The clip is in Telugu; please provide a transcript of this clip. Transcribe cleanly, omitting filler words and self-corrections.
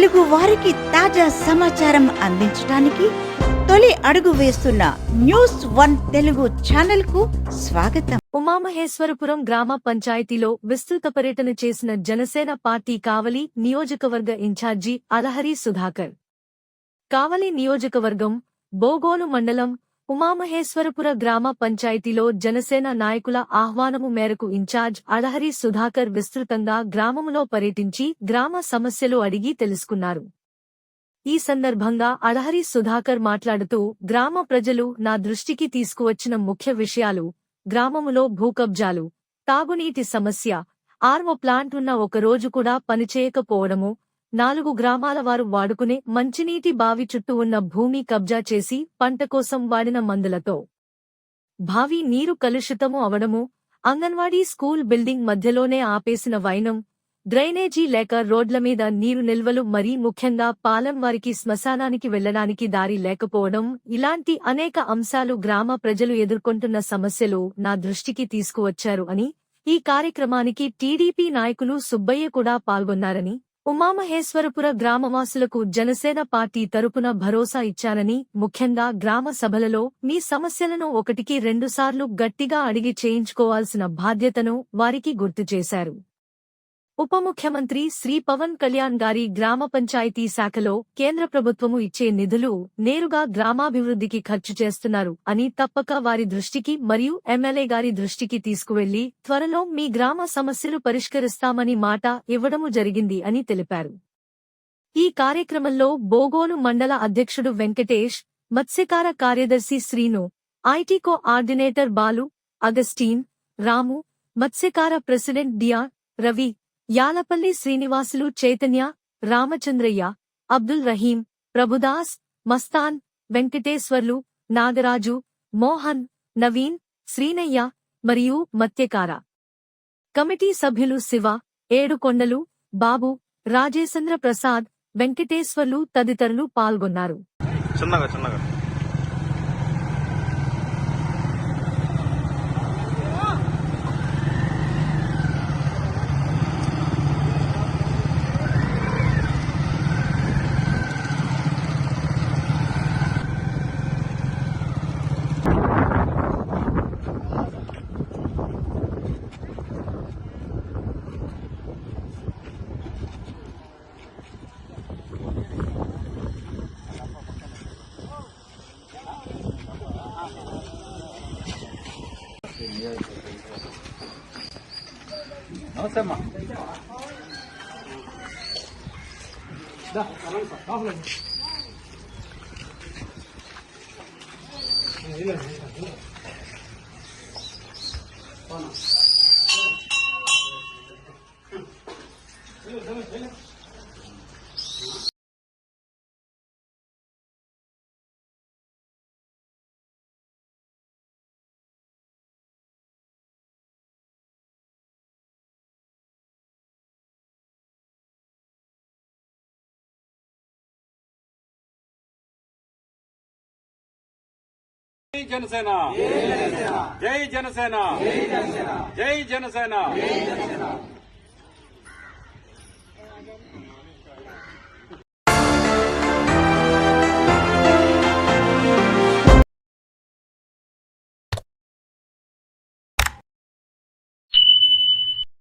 తెలుగు వారికి తాజా సమాచారం అందించడానికి తొలి అడుగు వేస్తున్న న్యూస్ వన్ తెలుగు ఛానల్ కు స్వాగతం. ఉమామహేశ్వరపురం గ్రామ పంచాయతీలో విస్తృత పర్యటన చేసిన జనసేన పార్టీ కావలి నియోజకవర్గ ఇన్ఛార్జి అలహరి సుధాకర్. కావలి నియోజకవర్గం, బోగోలు మండలం, ఉమామహేశ్వరపుర గ్రామ పంచాయతీలో జనసేన నాయకుల ఆహ్వానము మేరకు ఇన్ఛార్జ్ అలహరి సుధాకర్ విస్తృతంగా గ్రామములో పర్యటించి గ్రామ సమస్యలు అడిగి తెలుసుకున్నారు. ఈ సందర్భంగా అలహరి సుధాకర్ మాట్లాడుతూ, గ్రామ ప్రజలు నా దృష్టికి తీసుకువచ్చిన ముఖ్య విషయాలు గ్రామములో భూకబ్జాలు, తాగునీటి సమస్య, ఆర్వో ప్లాంట్ ఉన్న ఒకరోజు కూడా పనిచేయకపోవడము, 4 గ్రామాల వారు వాడుకునే మంచినీటి బావి చుట్టూ ఉన్న భూమి కబ్జా చేసి పంట కోసం వాడిన మందులతో బావి నీరు కలుషితము అవడము, అంగన్వాడీ స్కూల్ బిల్డింగ్ మధ్యలోనే ఆపేసిన వైనం, డ్రైనేజీ లేక రోడ్ల మీద నీరు నిల్వలు, మరీ ముఖ్యంగా పాలెం వారికి శ్మశానానికి వెళ్లడానికి దారి లేకపోవడం, ఇలాంటి అనేక అంశాలు గ్రామ ప్రజలు ఎదుర్కొంటున్న సమస్యలు నా దృష్టికి తీసుకువచ్చారు అని, ఈ కార్యక్రమానికి టీడీపీ నాయకులు సుబ్బయ్య కూడా పాల్గొన్నారని, ఉమామహేశ్వరపుర గ్రామవాసులకు జనసేన పార్టీ తరపున భరోసా ఇచ్చానని, ముఖ్యంగా గ్రామ సభలలో మీ సమస్యలను 1కి 2 సార్లు గట్టిగా అడిగి చేయించుకోవాల్సిన బాధ్యతను వారికి గుర్తు చేశారు. ఉప ముఖ్యమంత్రి శ్రీ పవన్ కళ్యాణ్ గారి గ్రామ పంచాయతీ శాఖలో కేంద్ర ప్రభుత్వము ఇచ్చే నిధులు నేరుగా గ్రామాభివృద్ధికి ఖర్చు చేస్తున్నారు అని తప్పక వారి దృష్టికి మరియు ఎమ్మెల్యే గారి దృష్టికి తీసుకువెళ్లి త్వరలో మీ గ్రామ సమస్యలు పరిష్కరిస్తామని మాట ఇవ్వడము జరిగింది అని తెలిపారు. ఈ కార్యక్రమంలో బోగోలు మండల అధ్యక్షుడు వెంకటేష్, మత్స్యకార కార్యదర్శి Srinu, IT coordinator Balu, Augustine, Ramu, మత్స్యకార ప్రెసిడెంట్ డియా, రవి, యాలపల్లి శ్రీనివాసులు, చైతన్య, రామచంద్రయ్య, అబ్దుల్ రహీం, ప్రభుదాస్, మస్తాన్, వెంకటేశ్వర్లు, నాగరాజు, మోహన్, నవీన్, శ్రీనయ్య మరియు మత్స్యకార కమిటీ సభ్యులు శివ, ఏడుకొండలు, బాబు, రాజేంద్ర ప్రసాద్, వెంకటేశ్వర్లు తదితరులు పాల్గొన్నారు. నమస్తే అమ్మా. జై జనసేన, జై జనసేన, జై జనసేన.